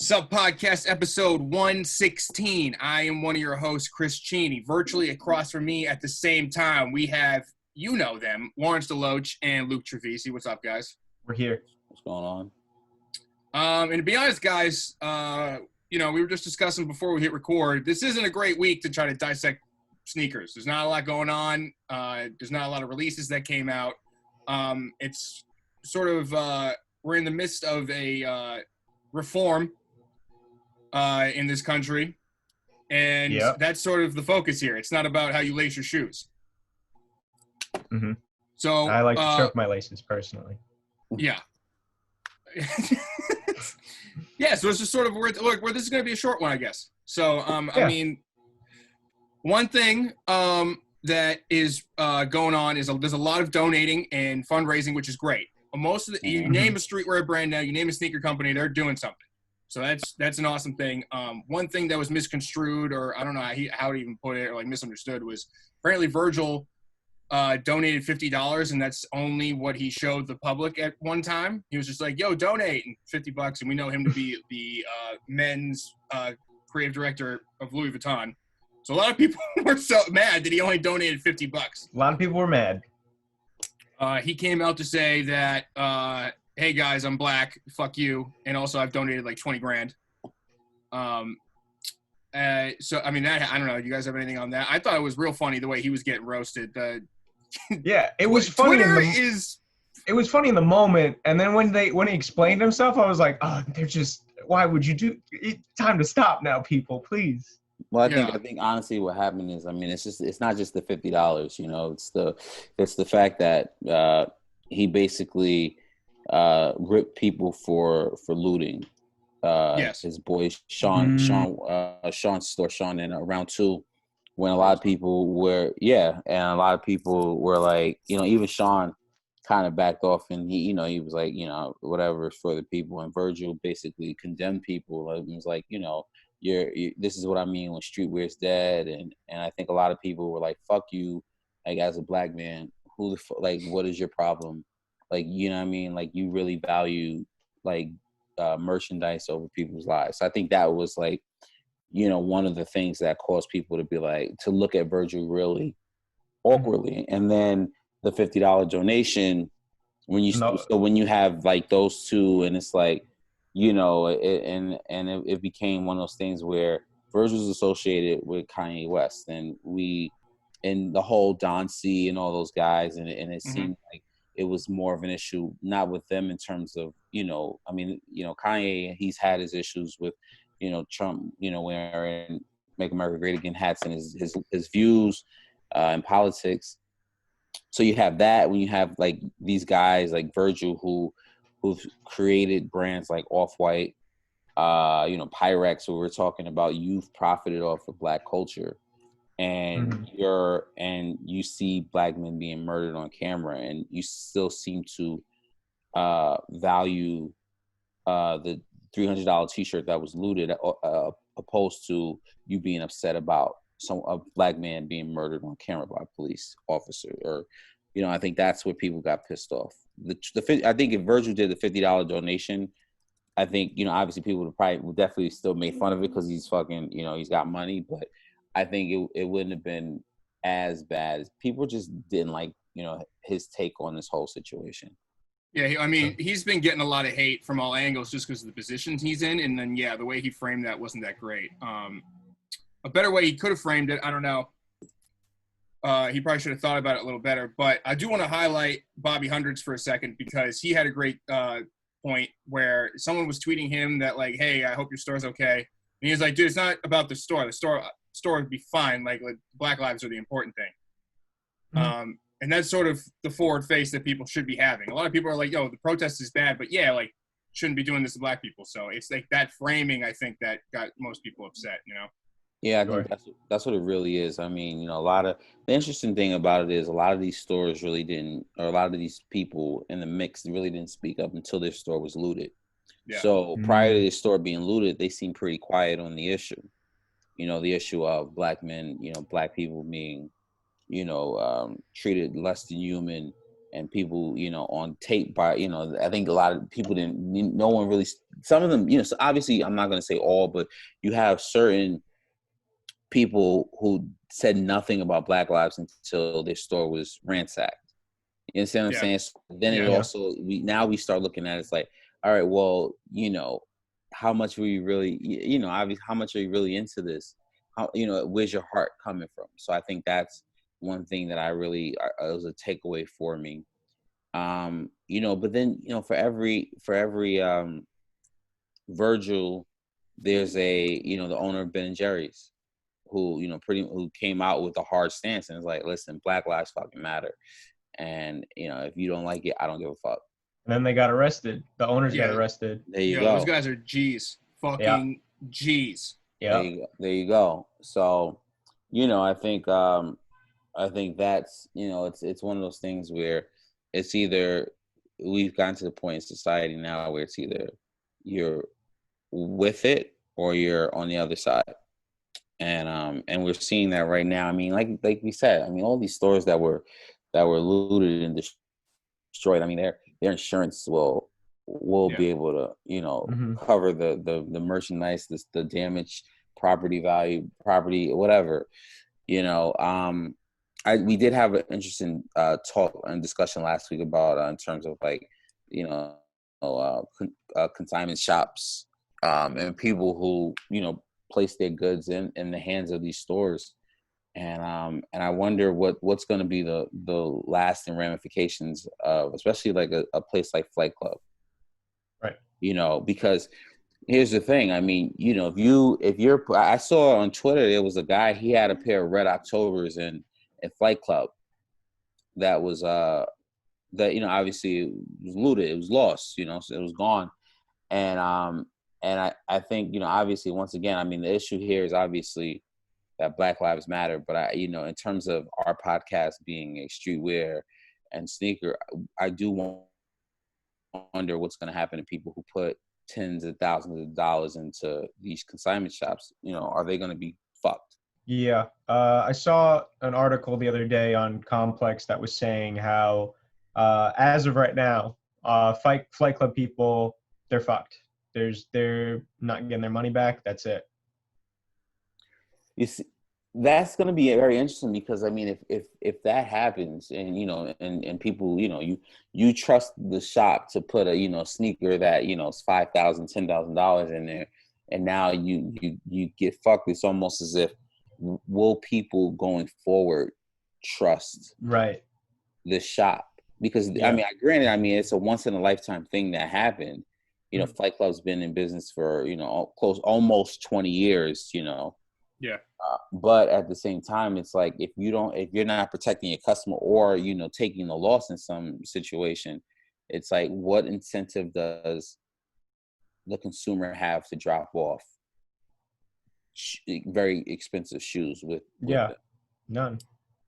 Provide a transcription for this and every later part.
Sub Podcast episode 116. I am one of your hosts, Chris Cheney. Virtually across from me at the same time, we have, you know them, Lawrence DeLoach and Luke Trevisi. What's up, guys? We're here. What's going on? And to be honest, guys, we were just discussing before we hit record, this isn't a great week to try to dissect sneakers. There's not a lot going on. There's not a lot of releases that came out. It's sort of, we're in the midst of a reform in this country, and that's sort of the focus here. It's not about how you lace your shoes. Mm-hmm. So I like to choke my laces personally. Yeah. Yeah, so it's just sort of where this is going to be a short one, I guess. So, I mean, one thing that is going on is there's a lot of donating and fundraising, which is great. Most of you name a streetwear brand now, you name a sneaker company, they're doing something. So that's an awesome thing. One thing that was misconstrued, or I don't know how to even put it, or like misunderstood, was apparently Virgil donated $50, and that's only what he showed the public at one time. He was just like, "Yo, donate," and $50, and we know him to be the men's creative director of Louis Vuitton. So a lot of people were so mad that he only donated $50. A lot of people were mad. He came out to say that, hey guys, I'm black, fuck you, and also I've donated like 20 grand. So I mean, I don't know. Do you guys have anything on that? I thought it was real funny the way he was getting roasted. Yeah, it was funny. It was funny in the moment, and then when he explained himself, I was like, oh, why would you do? It's time to stop now, people, please. Well, I think honestly, what happened is, I mean, it's not just the $50. You know, it's the fact that he basically ripped people for looting. Yes. His boy Sean's store, Sean, in round two, when a lot of people were, and a lot of people were like, even Sean kind of backed off, and he was like, whatever for the people, and Virgil basically condemned people. It was like, this is what I mean when streetwear is dead, and I think a lot of people were like, fuck you, like, as a black man, what is your problem? Like, you know what I mean? Like, you really value like merchandise over people's lives. So I think that was like, one of the things that caused people to be like, to look at Virgil really awkwardly. And then the $50 donation, when you have like those two, and it's like, it became one of those things where Virgil's associated with Kanye West, and the whole Don C and all those guys, and it seemed like it was more of an issue, not with them in terms of, Kanye, he's had his issues with, Trump, wearing Make America Great Again hats, and his views in politics. So you have that when you have like these guys like Virgil who've created brands like Off-White, Pyrex, where we're talking about you've profited off of black culture. And you see black men being murdered on camera, and you still seem to value the $300 T-shirt that was looted, opposed to you being upset about a black man being murdered on camera by a police officer. Or, I think that's where people got pissed off. I think if Virgil did the $50 donation, I think, obviously people would definitely still make fun of it because he's fucking, he's got money, but I think it wouldn't have been as bad. People just didn't like, his take on this whole situation. Yeah, I mean, he's been getting a lot of hate from all angles just because of the positions he's in. And then, the way he framed that wasn't that great. A better way he could have framed it, I don't know. He probably should have thought about it a little better. But I do want to highlight Bobby Hundreds for a second, because he had a great point where someone was tweeting him that, like, hey, I hope your store's okay. And he was like, dude, it's not about the store. The store would be fine. Like black lives are the important thing. And that's sort of the forward face that people should be having. A lot of people are like, yo, the protest is bad, but shouldn't be doing this to black people. So it's like that framing, I think, that got most people upset, Yeah, I think that's what it really is. I mean, the interesting thing about it is a lot of these stores really didn't, or a lot of these people in the mix really didn't speak up until their store was looted. Yeah. So prior to their store being looted, they seemed pretty quiet on the issue. The issue of black men, black people being, treated less than human, and people, on tape by, I think a lot of people no one really some of them, so obviously I'm not going to say all, but you have certain people who said nothing about Black Lives until their store was ransacked. You understand what I'm saying? So then it also, we start looking at it, it's like, all right, well, how much were you really, obviously, how much are you really into this? How, where's your heart coming from? So I think that's one thing that I really, it was a takeaway for me. But then, for every Virgil, there's the owner of Ben and Jerry's, who who came out with a hard stance and is like, listen, Black Lives fucking matter, and if you don't like it, I don't give a fuck. And then they got arrested. The owners got arrested. There you go. Those guys are G's, fucking G's. Yeah. There you go. So, I think that's it's one of those things where it's either we've gotten to the point in society now where it's either you're with it or you're on the other side. And we're seeing that right now. I mean, like we said, I mean, all these stores that were looted and destroyed, I mean, their insurance will be able to, cover the merchandise, the damaged property value, whatever, we did have an interesting talk and discussion last week about in terms of consignment shops and people who place their goods in the hands of these stores, and I wonder what's going to be the lasting ramifications of, especially like a place like Flight Club, right? Because here's the thing. I mean, if you're, I saw on Twitter there was a guy, he had a pair of Red Octobers in Flight Club that was obviously it was looted, it was lost, so it was gone, and I think obviously, once again, I mean, the issue here is obviously that Black Lives Matter, but in terms of our podcast being a streetwear and sneaker, I do wonder what's going to happen to people who put tens of thousands of dollars into these consignment shops. Are they going to be fucked? Yeah. I saw an article the other day on Complex that was saying how, as of right now, Flight Club people, they're fucked. They're not getting their money back. That's it. You see, that's going to be very interesting because I mean, if that happens, and and people, you trust the shop to put a sneaker that is $5,000, $10,000 in there, and now you get fucked. It's almost as if, will people going forward trust the shop? Because I mean, granted, I mean, it's a once in a lifetime thing that happened. Flight Club's been in business for almost 20 years. Yeah. But at the same time, it's like if you're not protecting your customer or taking the loss in some situation, it's like, what incentive does the consumer have to drop off very expensive shoes with them? None.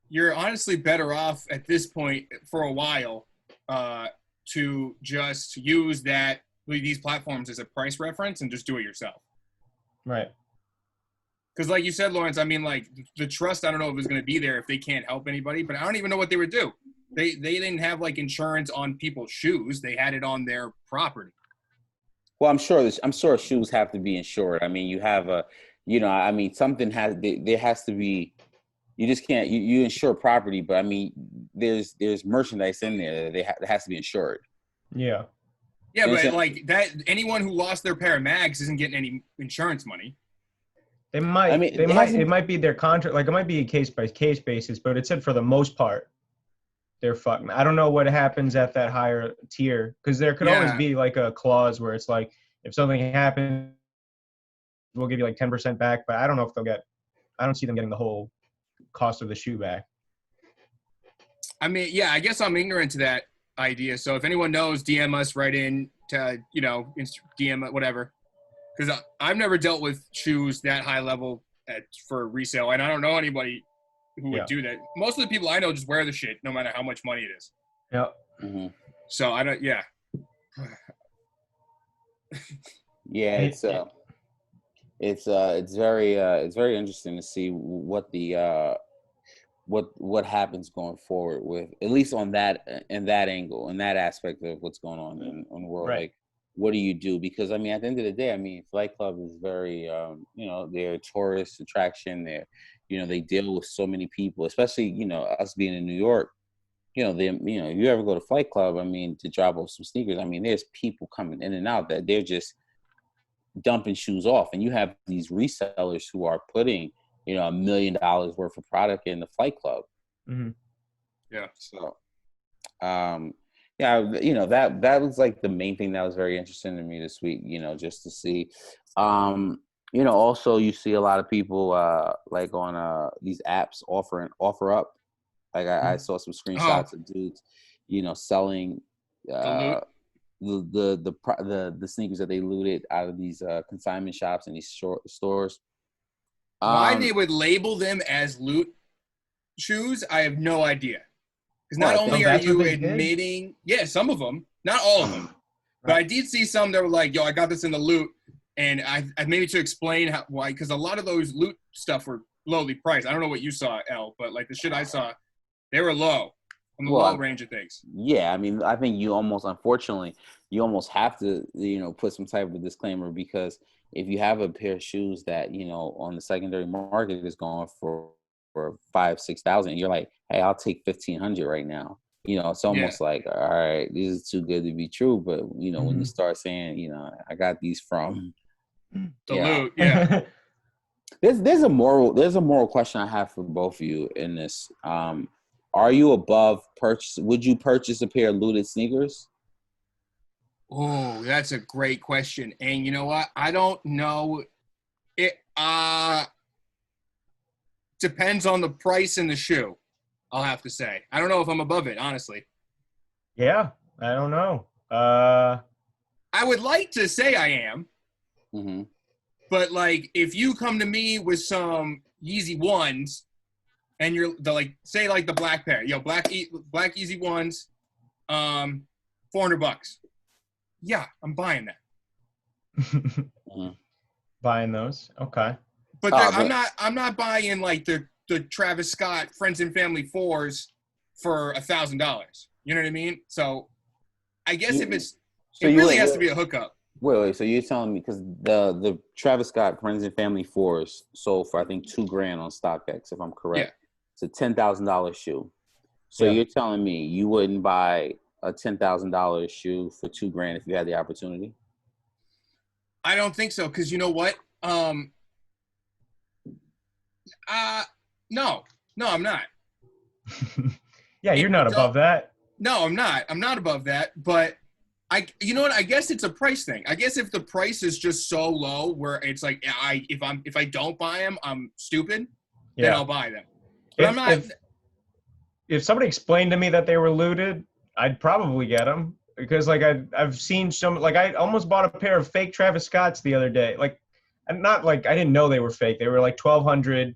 You're honestly better off at this point for a while to just use these platforms as a price reference and just do it yourself. Right. Because like you said, Lawrence, I mean, like the trust, I don't know if it's going to be there if they can't help anybody, but I don't even know what they would do. They didn't have like insurance on people's shoes. They had it on their property. Well, I'm sure shoes have to be insured. I mean, you have I mean, something there has to be, you just can't, you insure property, but I mean, there's merchandise in there that has to be insured. Yeah. Yeah, but like that, anyone who lost their pair of mags isn't getting any insurance money. They might. I mean, it might be their contract. Like it might be a case by case basis, but it said for the most part, they're fucking. I don't know what happens at that higher tier because there could always be like a clause where it's like if something happens, we'll give you like 10% back. But I don't know if they'll get. I don't see them getting the whole cost of the shoe back. I mean, yeah, I guess I'm ignorant to that idea. So if anyone knows, DM us right in to DM whatever. Because I've never dealt with shoes that high level for resale, and I don't know anybody who would do that. Most of the people I know just wear the shit, no matter how much money it is. Yeah. Mm-hmm. So I don't. Yeah. Yeah, it's very interesting to see what the what happens going forward with, at least on that in that angle, in that aspect of what's going on in the world. Right. Like, what do you do? Because I mean, at the end of the day, I mean, Flight Club is very, they're a tourist attraction. They deal with so many people, especially, us being in New York. You ever go to Flight Club, I mean, to drop off some sneakers, I mean, there's people coming in and out that they're just dumping shoes off. And you have these resellers who are putting, $1 million worth of product in the Flight Club. Mm-hmm. Yeah. So, that was like the main thing that was very interesting to me this week, just to see. Also you see a lot of people like on these apps offer up. Like I saw some screenshots of dudes, selling the sneakers that they looted out of these consignment shops and these stores. Why they would label them as loot shoes, I have no idea. Because not only are you admitting, some of them, not all of them, but I did see some that were like, yo, I got this in the loot. And I maybe to explain why, because a lot of those loot stuff were lowly priced. I don't know what you saw, El, but like the shit I saw, they were low, on the low range of things. Yeah, I mean, I think unfortunately, you almost have to, put some type of disclaimer, because if you have a pair of shoes that, on the secondary market is going for $5,000-$6,000, you're like, hey, I'll take $1,500 right now. It's almost like, all right, this is too good to be true. But, when you start saying, I got these from the loot, yeah. There's a moral question I have for both of you in this. Are you above purchase? Would you purchase a pair of looted sneakers? Oh, that's a great question. And you know what? I don't know. It depends on the price and the shoe, I'll have to say. I don't know if I'm above it, honestly. Yeah, I don't know. I would like to say I am. Mm-hmm. But, like, if you come to me with some Yeezy ones and you're say like the black pair, black Yeezy ones, $400. Yeah, I'm buying that. Buying those, okay. But I'm not buying like the Travis Scott Friends and Family 4s for $1,000. You know what I mean? So I guess it really has to be a hookup. Wait. So you're telling me, because the Travis Scott Friends and Family 4s sold for I think $2,000 on StockX, if I'm correct. Yeah. It's a $10,000 shoe. So you're telling me you wouldn't buy a $10,000 shoe for $2,000 if you had the opportunity? I don't think so, because you know what? No, I'm not. Yeah, you're not above that. No, I'm not. I'm not above that. But you know what? I guess it's a price thing. I guess if the price is just so low where it's like if I don't buy them, I'm stupid. Then I'll buy them. But if somebody explained to me that they were looted, I'd probably get them, because like I've seen some, like I almost bought a pair of fake Travis Scotts the other day. Like, not like I didn't know they were fake. They were like $1,200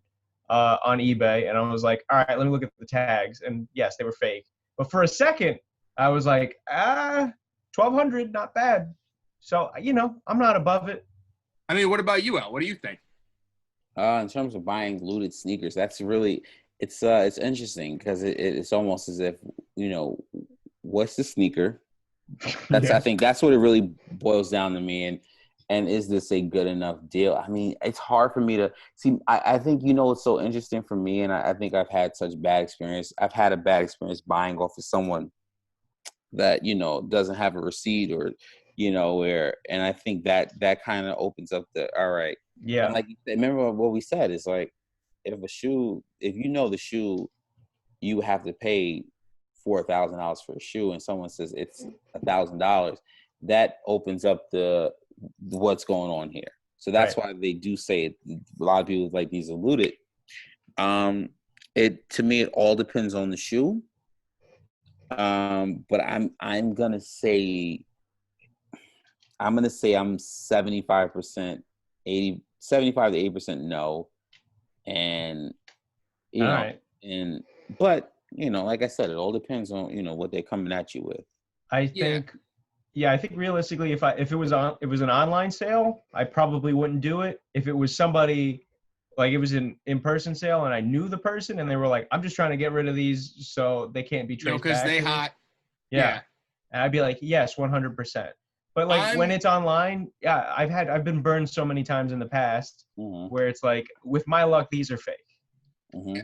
on eBay, and I was like, all right, let me look at the tags, and yes, they were fake. But for a second, I was like, $1,200, not bad. So I'm not above it. I mean, what about you, Al? What do you think? In terms of buying looted sneakers, that's really it's interesting, because it's almost as if what's the sneaker? I think that's what it really boils down to me. And is this a good enough deal? I mean, it's hard for me to see. I think, it's so interesting for me, and I think I've had such bad experience. I've had a bad experience buying off of someone that, doesn't have a receipt, or, and I think that kind of opens up all right. Yeah. And like you said, remember what we said, is like, if the shoe, you have to pay $4,000 for a shoe, and someone says it's $1,000, that opens up what's going on here. So that's why they do say it. A lot of people like these are looted. To me, it all depends on the shoe. But I'm gonna say I'm 75%, 75 to 80% no, and but like I said, it all depends on what they're coming at you with. I think realistically, if it was an online sale, I probably wouldn't do it. If it was somebody, like it was an in-person sale and I knew the person and they were like, I'm just trying to get rid of these so they can't be traced back. Because they hot. Yeah. And I'd be like, yes, 100%. But like when it's online, yeah, I've been burned so many times in the past where it's like, with my luck, these are fake.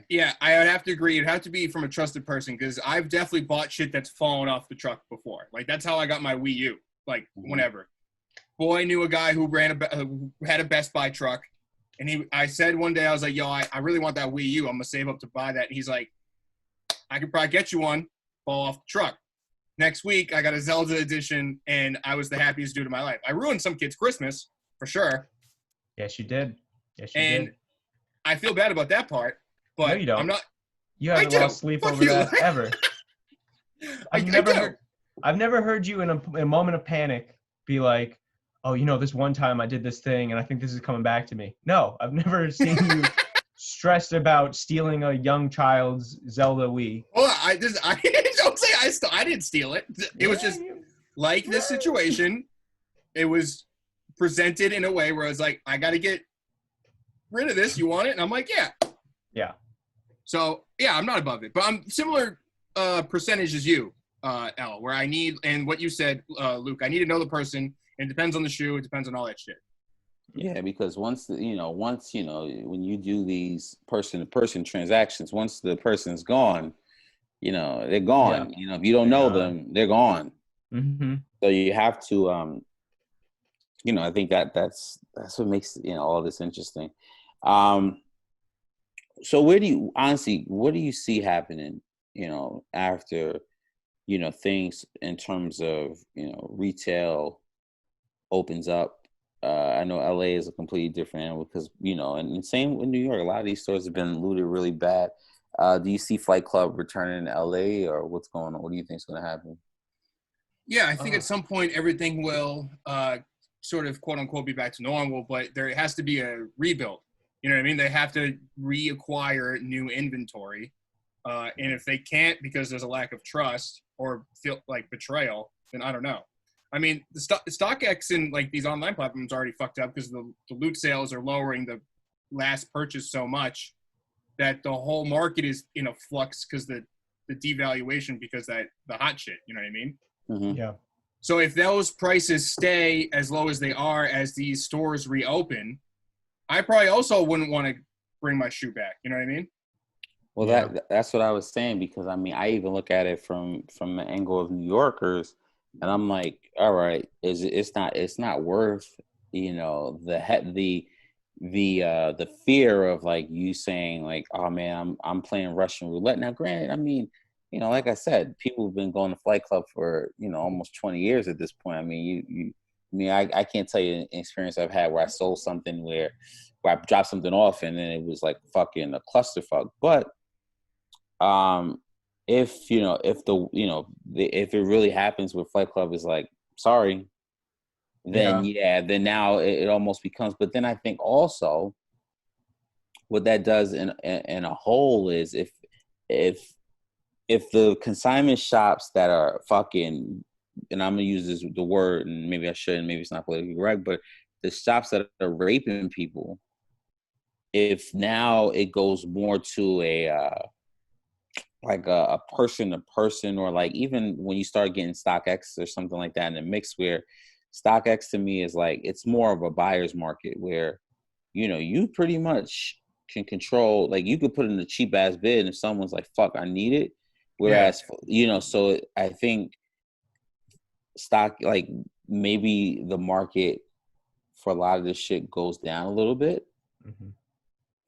Yeah, I would have to agree. It'd have to be from a trusted person, because I've definitely bought shit that's fallen off the truck before. Like, that's how I got my Wii U. Like, whenever. Boy knew a guy who had a Best Buy truck, and I said one day, I was like, yo, I really want that Wii U. I'm gonna save up to buy that. And he's like, I could probably get you one. Fall off the truck. Next week, I got a Zelda edition, and I was the happiest dude of my life. I ruined some kid's Christmas, for sure. Yes, you did. Yes, you did. And I feel bad about that part, but no, you don't. I'm not. You haven't lost sleep over that ever. I've never heard you in a moment of panic be like, oh, you know, this one time I did this thing, and I think this is coming back to me. No, I've never seen you stressed about stealing a young child's Zelda Wii. Well, I don't say I didn't steal it. It was just like this situation. It was presented in a way where I was like, I got to get rid of this. You want it? And I'm like, yeah. Yeah. So yeah, I'm not above it, but I'm similar percentage as you, L, where I need, and what you said, Luke, I need to know the person. And it depends on the shoe. It depends on all that shit. Yeah, because once when you do these person-to-person transactions, once the person's gone, they're gone. Yeah. If you don't know them, they're gone. Mm-hmm. So you have to, I think that's what makes all this interesting. So what do you see happening? After things in terms of retail opens up. I know LA is a completely different animal because, and same with New York, a lot of these stores have been looted really bad. Do you see Flight Club returning to LA, or what's going on? What do you think is going to happen? Yeah, I think at some point everything will sort of quote unquote be back to normal, but there has to be a rebuild. You know what I mean? They have to reacquire new inventory. And if they can't because there's a lack of trust or feel like betrayal, then I don't know. I mean, the StockX and like these online platforms are already fucked up because the loot sales are lowering the last purchase so much that the whole market is in a flux because the devaluation because the hot shit. You know what I mean? Mm-hmm. Yeah. So if those prices stay as low as they are as these stores reopen, I probably also wouldn't want to bring my shoe back. You know what I mean? Well, that's what I was saying, because I mean, I even look at it from the angle of New Yorkers. And I'm like, all right, it's not worth, the fear of like you saying like, oh man, I'm playing Russian roulette. Now, granted, I mean, like I said, people have been going to Flight Club for, almost 20 years at this point. I mean, I can't tell you an experience I've had where I sold something where I dropped something off and then it was like fucking a clusterfuck. But, if it really happens where Flight Club is like, sorry, then then now it almost becomes. But then I think also what that does in a whole is if the consignment shops that are fucking, and I'm gonna use the word, and maybe I shouldn't, maybe it's not politically correct, but the shops that are raping people, if now it goes more to a person to person, or like even when you start getting StockX or something like that in the mix, where StockX to me is like, it's more of a buyer's market where, you pretty much can control, like you could put in a cheap ass bid and if someone's like, fuck, I need it. Whereas, so I think like maybe the market for a lot of this shit goes down a little bit. Mm-hmm.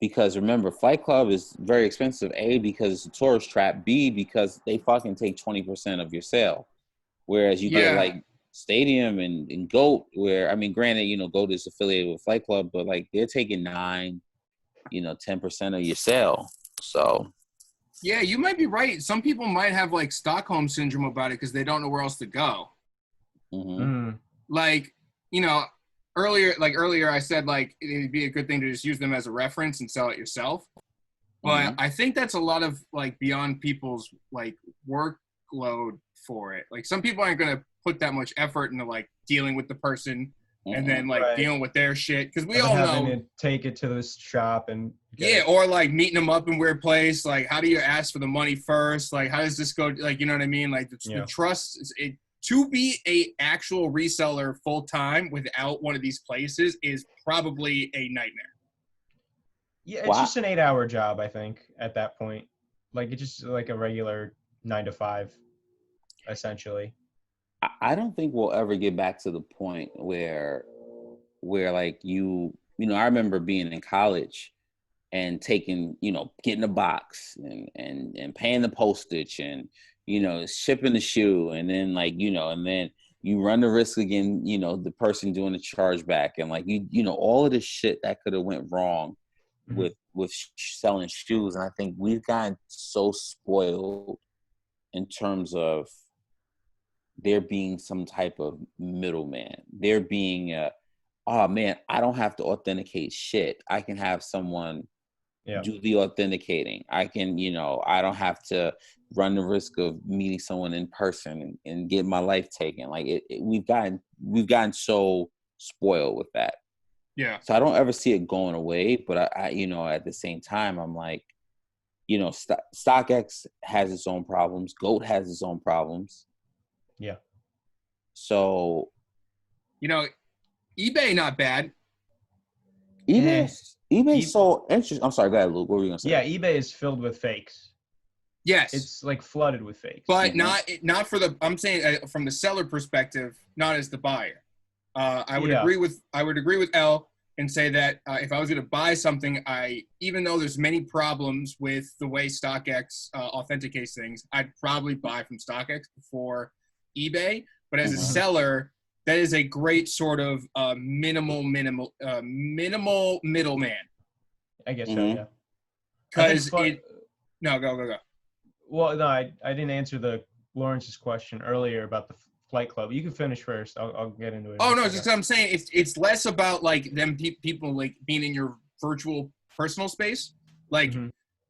Because remember, Flight Club is very expensive, A, because it's a tourist trap, B, because they fucking take 20% of your sale. Whereas you get like Stadium and GOAT, where, I mean, granted, GOAT is affiliated with Flight Club, but like they're taking 9, 10% of your sale. So. Yeah, you might be right. Some people might have like Stockholm syndrome about it because they don't know where else to go. Mm-hmm. Mm. Like, earlier I said like it'd be a good thing to just use them as a reference and sell it yourself. But I think that's a lot of like beyond people's like workload for it. Like some people aren't gonna put that much effort into like dealing with the person and then like dealing with their shit, because we all know to take it to this shop and or like meeting them up in weird place. Like, how do you ask for the money first? Like, how does this go? Like, you know what I mean? Like the trust to be a actual reseller full time without one of these places is probably a nightmare. Yeah, it's just an 8-hour job, I think, at that point. Like, it's just like a regular 9 to 5, essentially. I don't think we'll ever get back to the point where like I remember being in college and taking, getting a box and paying the postage and, shipping the shoe. And then and then you run the risk again, the person doing the chargeback and all of this shit that could have went wrong with selling shoes. And I think we've gotten so spoiled in terms of there being some type of middleman, there being oh man, I don't have to authenticate shit. I can have someone do the authenticating. I can, I don't have to run the risk of meeting someone in person and get my life taken. Like we've gotten so spoiled with that. Yeah. So I don't ever see it going away, but I at the same time, I'm like, StockX has its own problems. GOAT has its own problems. Yeah. So, eBay not bad. eBay's so interesting. I'm sorry, go ahead, Luke. What were you gonna say? Yeah, eBay is filled with fakes. Yes, it's like flooded with fakes. But not for the. I'm saying from the seller perspective, not as the buyer. I would agree with L and say that if I was going to buy something, even though there's many problems with the way StockX authenticates things, I'd probably buy from StockX before eBay. But as a seller, that is a great sort of minimal middleman. I guess so, yeah. Because go. Well, no, I didn't answer Lawrence's question earlier about the Flight Club. You can finish first. I'll get into it. Oh no, just I'm saying it's less about like them people like being in your virtual personal space. Like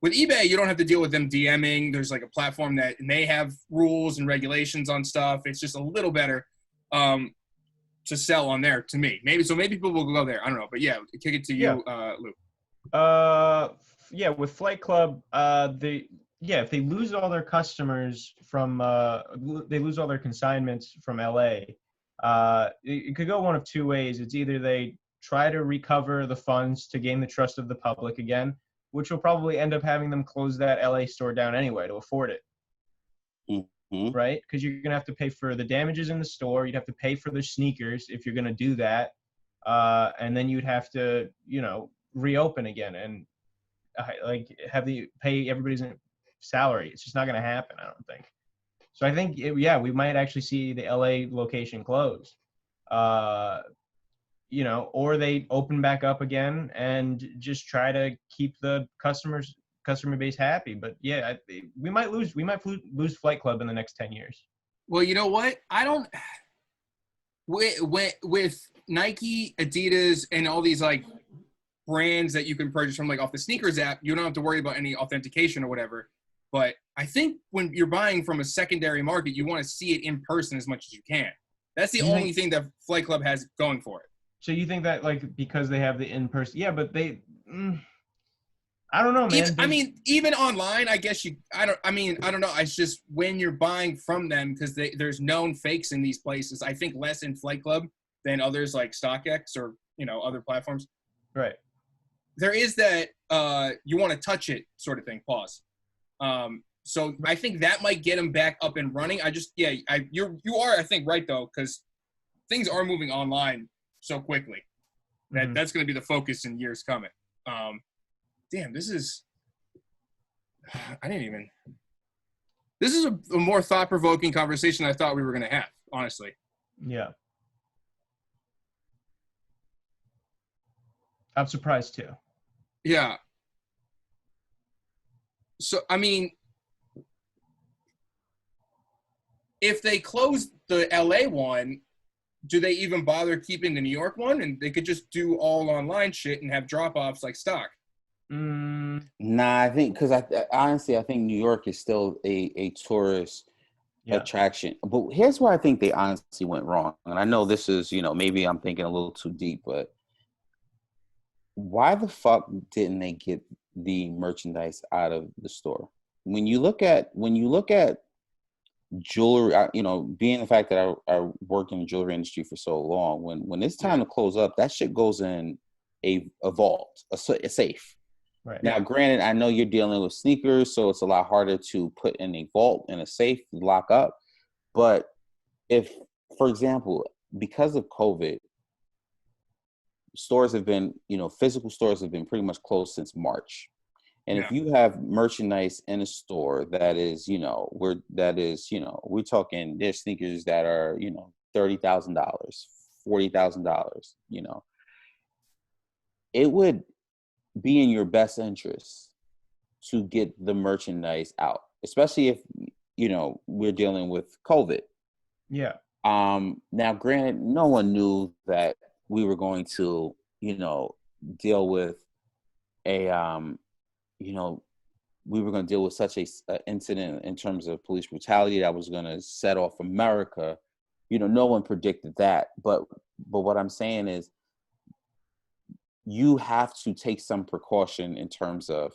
with eBay, you don't have to deal with them DMing. There's like a platform and they have rules and regulations on stuff. It's just a little better to sell on there to me. Maybe people will go there. I don't know, but yeah, kick it to you, Luke. Yeah, with Flight Club, if they lose all their customers from, they lose all their consignments from LA, it could go one of two ways. It's either they try to recover the funds to gain the trust of the public again, which will probably end up having them close that LA store down anyway to afford it. Right? Because you're going to have to pay for the damages in the store. You'd have to pay for the sneakers if you're going to do that. And then you'd have to, reopen again and pay everybody's salary. It's just not going to happen, I don't think. So I think, we might actually see the LA location close, or they open back up again and just try to keep the customer base happy. But yeah, we might lose Flight Club in the next 10 years. Well, you know what? I don't. With Nike, Adidas, and all these like brands that you can purchase from like off the sneakers app, you don't have to worry about any authentication or whatever. But I think when you're buying from a secondary market, you want to see it in person as much as you can. That's the only thing that Flight Club has going for it. So you think that like because they have the in-person, but they, I don't know, man. Even online, I guess I don't know. It's just when you're buying from them because there's known fakes in these places. I think less in Flight Club than others like StockX or other platforms. Right. There is that you want to touch it sort of thing. Pause. So I think that might get them back up and running. You are I think right though because things are moving online so quickly that that's going to be the focus in years coming. Damn, this is a more thought-provoking conversation than I thought we were going to have, honestly. Yeah. I'm surprised too. Yeah. So, if they close the LA one, do they even bother keeping the New York one? And they could just do all online shit and have drop-offs like stock. Nah, I think because I think New York is still a tourist attraction. But here's where I think they honestly went wrong. And I know this is, maybe I'm thinking a little too deep, but why the fuck didn't they get the merchandise out of the store? When you look at jewelry, being the fact that I worked in the jewelry industry for so long, when it's time to close up, that shit goes in a vault, a safe. Right. Now, granted, I know you're dealing with sneakers, so it's a lot harder to put in a vault and a safe to lock up. But if, for example, because of COVID, stores have been, physical stores have been pretty much closed since March. And if you have merchandise in a store that is, we're talking, there's sneakers that are, $30,000, $40,000, it would be in your best interest to get the merchandise out, especially if, we're dealing with COVID. Yeah. Now, granted, no one knew that we were going to, deal with we were going to deal with such a incident in terms of police brutality that was going to set off America. No one predicted that. But what I'm saying is, you have to take some precaution in terms of,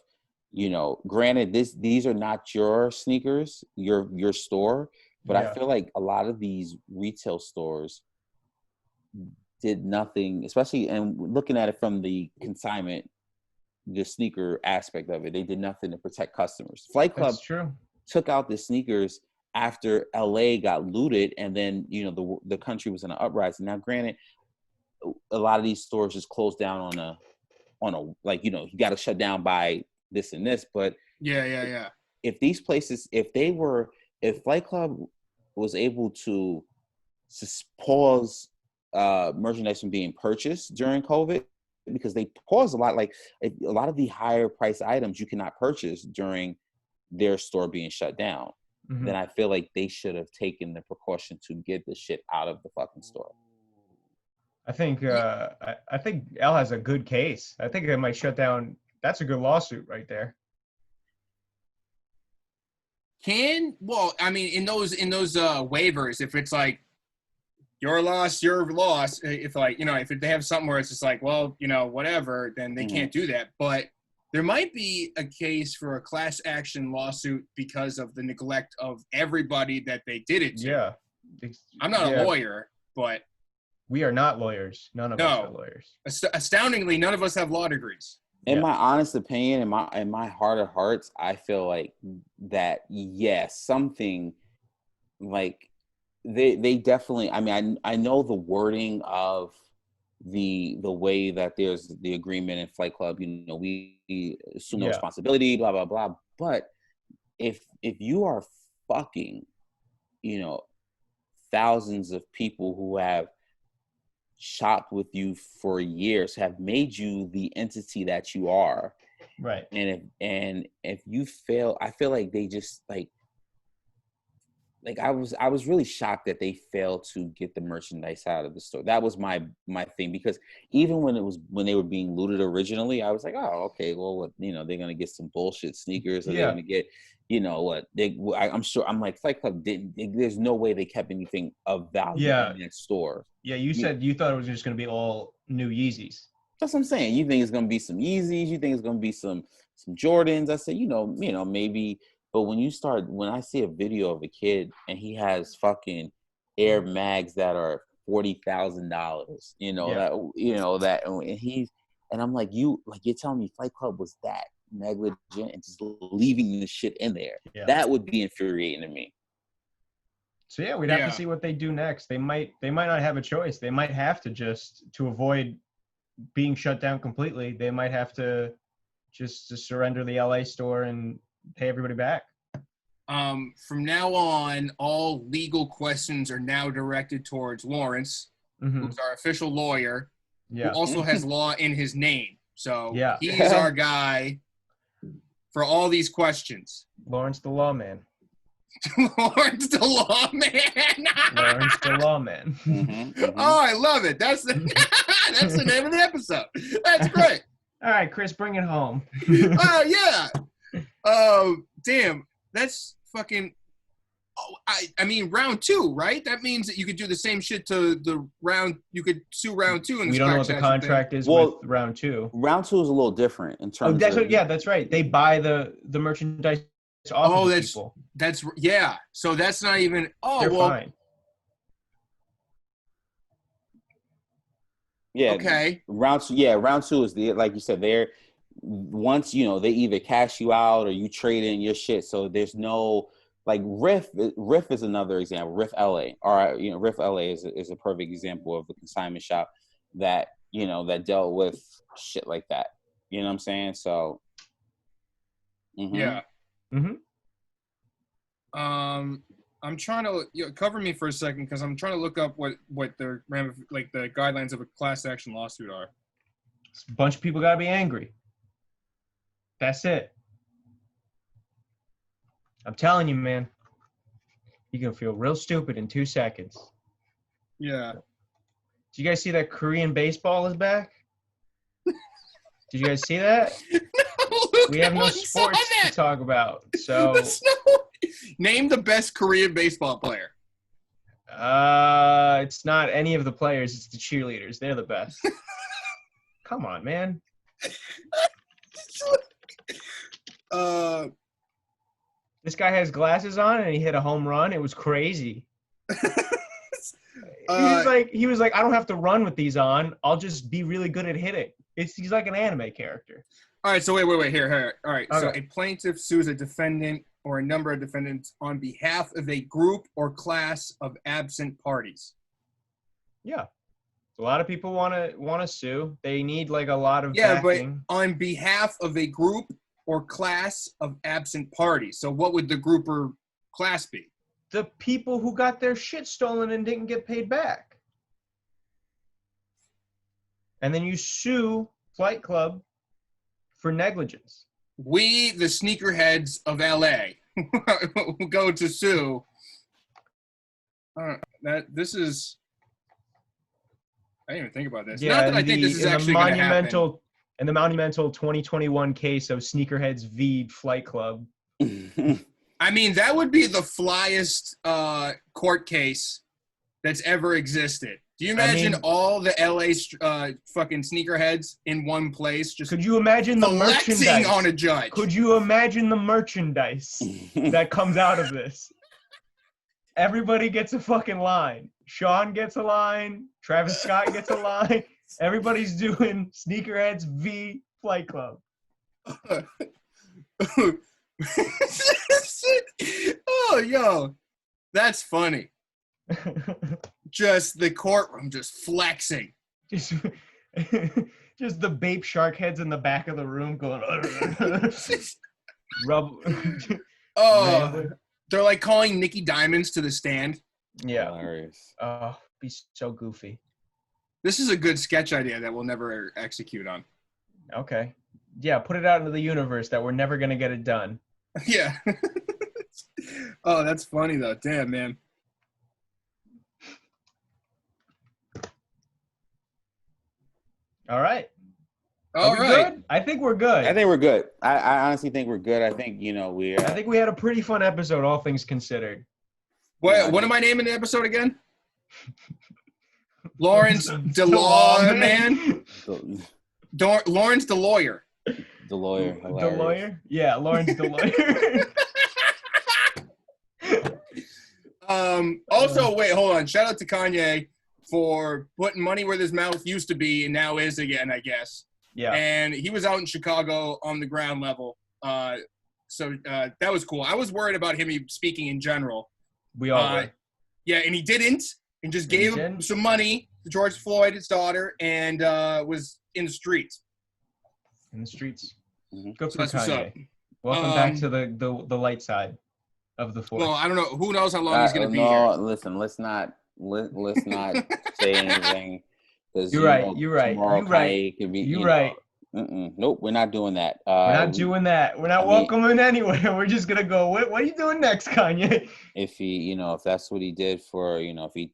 granted, these are not your sneakers, your store, but I feel like a lot of these retail stores did nothing, especially, and looking at it from the consignment, the sneaker aspect of it, they did nothing to protect customers. Flight Club took out the sneakers after LA got looted, and then the country was in an uprising. Now, granted, a lot of these stores just closed down on a you got to shut down by this and this. But if these places, if Flight Club was able to pause merchandise from being purchased during COVID, because they paused a lot, like a lot of the higher price items you cannot purchase during their store being shut down, then I feel like they should have taken the precaution to get the shit out of the fucking store. I think L has a good case. I think they might shut down. That's a good lawsuit right there. In those waivers, if it's like your loss, if if they have something where it's just like, well, whatever, then they can't do that. But there might be a case for a class action lawsuit because of the neglect of everybody that they did it to. Yeah. I'm not a lawyer, but we are not lawyers. None of us are lawyers. Astoundingly, none of us have law degrees. In my honest opinion, in my heart of hearts, I feel like that, something like they definitely, I know the wording of the way that there's the agreement in Flight Club, we assume no responsibility, blah, blah, blah. But if you are fucking, thousands of people who have shopped with you for years, have made you the entity that you are, right? And if you fail, I feel like they just like I was really shocked that they failed to get the merchandise out of the store. That was my thing, because even when they were being looted originally, I was like, oh, okay, well, what, they're gonna get some bullshit sneakers, or they're gonna get, I'm sure. I'm like, Flight Club didn't. There's no way they kept anything of value in that store. Yeah, you said you thought it was just gonna be all new Yeezys. That's what I'm saying. You think it's gonna be some Yeezys? You think it's gonna be some Jordans? I said, maybe. But when I see a video of a kid and he has fucking Air Mags that are $40,000, and I'm like, you're telling me Flight Club was that negligent and just leaving the shit in there? Yeah. That would be infuriating to me. So we'd have to see what they do next. They might not have a choice. They might have to to avoid being shut down completely, they might have to just surrender the LA store and pay everybody back. From now on, all legal questions are now directed towards Lawrence, who's our official lawyer, who also has law in his name. So he's our guy for all these questions. Lawrence the Lawman. Lawrence the Lawman. Lawrence the Lawman. Oh, I love it. That's the that's the name of the episode. That's great. All right, Chris, bring it home. Damn. That's fucking. Oh, I mean, round two, right? That means that you could do the same shit to the round. You could sue round two. We don't know what the contract is with round two. Round two is a little different in terms. That's right. They buy the merchandise off of people. Yeah. So that's not even. Oh, they're fine. Yeah. Okay. Round two is like you said, once they either cash you out or you trade in your shit. So there's no like Riff is another example. Riff LA, or Riff LA is a perfect example of a consignment shop that that dealt with shit like that. You know what I'm saying? So. Mm-hmm. Yeah. Mm-hmm. I'm trying to cover me for a second because I'm trying to look up what the guidelines of a class action lawsuit are. A bunch of people gotta be angry. That's it. I'm telling you, man. You're gonna feel real stupid in 2 seconds. Yeah. Did you guys see that Korean baseball is back? Did you guys see that? No, we have no sports to talk about. So name the best Korean baseball player. It's not any of the players, it's the cheerleaders. They're the best. Come on, man. This guy has glasses on and he hit a home run. It was crazy. He was like, I don't have to run with these on. I'll just be really good at hitting. He's like an anime character. All right, so wait. Here. All right, okay. So a plaintiff sues a defendant or a number of defendants on behalf of a group or class of absent parties. Yeah. A lot of people want to sue. They need like a lot of backing. But on behalf of a group or class of absent parties. So what would the group or class be? The people who got their shit stolen and didn't get paid back. And then you sue Flight Club for negligence. We, the sneakerheads of LA, go to sue. This is. I didn't even think about this. Yeah, not that I think this is actually going to happen. In the monumental 2021 case of Sneakerheads v. Flight Club. I mean, that would be the flyest court case that's ever existed. Do you imagine all the LA fucking sneakerheads in one place? Just could you imagine the merchandise on a judge? Could you imagine the merchandise that comes out of this? Everybody gets a fucking line. Sean gets a line. Travis Scott gets a line. Everybody's doing Sneakerheads v. Flight Club. Oh, yo. That's funny. Just the courtroom just flexing. Just the Bape Shark heads in the back of the room going. They're like calling Nicky Diamonds to the stand. Yeah. Hilarious. Oh, be so goofy. This is a good sketch idea that we'll never execute on. Okay. Yeah, put it out into the universe that we're never going to get it done. Yeah. Oh, that's funny, though. Damn, man. All right. All right. Good? I think we're good. I think we're good. I honestly think we're good. I think, I think we had a pretty fun episode, all things considered. What am I naming the episode again? Lawrence DeLawyer, man. Lawrence DeLawyer. DeLawyer. DeLawyer? Yeah, Lawrence DeLawyer. Also, wait, hold on. Shout out to Kanye for putting money where his mouth used to be and now is again, I guess. Yeah. And he was out in Chicago on the ground level. So that was cool. I was worried about him speaking in general. We all were. Yeah, and he didn't. And just gave him some money to George Floyd, his daughter, and was in the streets. In the streets. Mm-hmm. Go for Kanye. Welcome back to the light side of the force. Well, I don't know. Who knows how long he's going to be here. No, listen. Let's not say anything. You're right. Nope, we're not doing that. We're not doing that. We're not welcoming anywhere. We're just gonna go. What are you doing next, Kanye? If he, if that's what he did for, if he,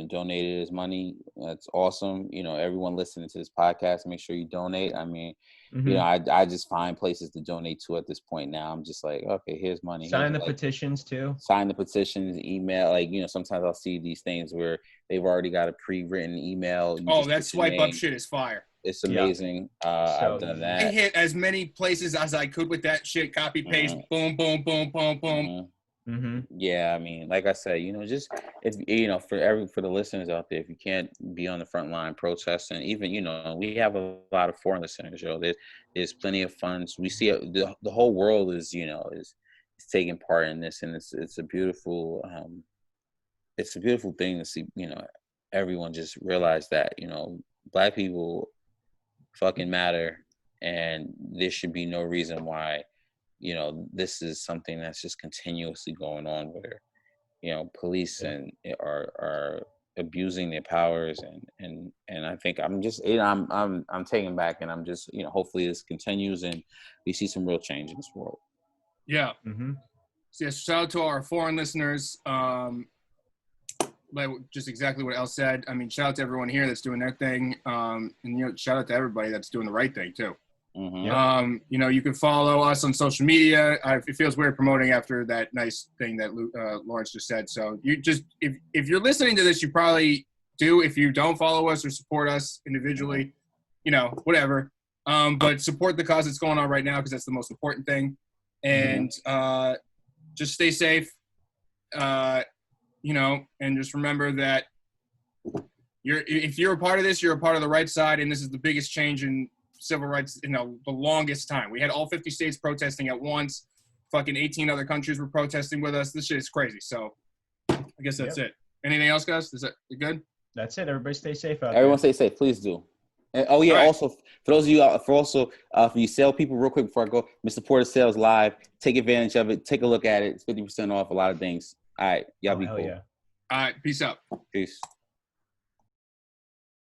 donated his money, that's awesome. Everyone listening to this podcast, make sure you donate. I mean, I just find places to donate to at this point now. I'm just like, okay, here's money. Sign the petitions too. Sign the petitions, email. Sometimes I'll see these things where they've already got a pre-written email. Oh, that swipe up shit is fire. it's amazing. I've done that. I hit as many places as I could with that shit. Copy, paste, boom, boom, boom, boom, boom. Yeah, I mean, like I said, just if for the listeners out there, if you can't be on the front line protesting, even we have a lot of foreign listeners. There's plenty of funds. We see the whole world is taking part in this, and it's a beautiful thing to see. Everyone just realize that Black people fucking matter, and there should be no reason why. This is something that's just continuously going on where, police and are abusing their powers and I think I'm just I'm taken back, and I'm just hopefully this continues and we see some real change in this world. Yeah. So yes, shout out to our foreign listeners. Like just exactly what El said. I mean, shout out to everyone here that's doing their thing, and shout out to everybody that's doing the right thing too. You can follow us on social media. It feels weird promoting after that nice thing that Lawrence just said. So you just, if you're listening to this, you probably do. If you don't follow us or support us individually, whatever. But support the cause that's going on right now, because that's the most important thing. And just stay safe. And just remember that if you're a part of this, you're a part of the right side, and this is the biggest change in civil rights in the longest time. We had all 50 states protesting at once. Fucking 18 other countries were protesting with us. This shit is crazy. So I guess that's it. Anything else, guys? Is that good? That's it. Everybody stay safe out Everyone there. stay safe. Please do. And, also, for those of you for you sale people, real quick before I go, Mr. Porter Sales Live. Take advantage of it. Take a look at it. It's 50% off a lot of things. All right. Y'all be cool. Yeah. All right. Peace out. Peace.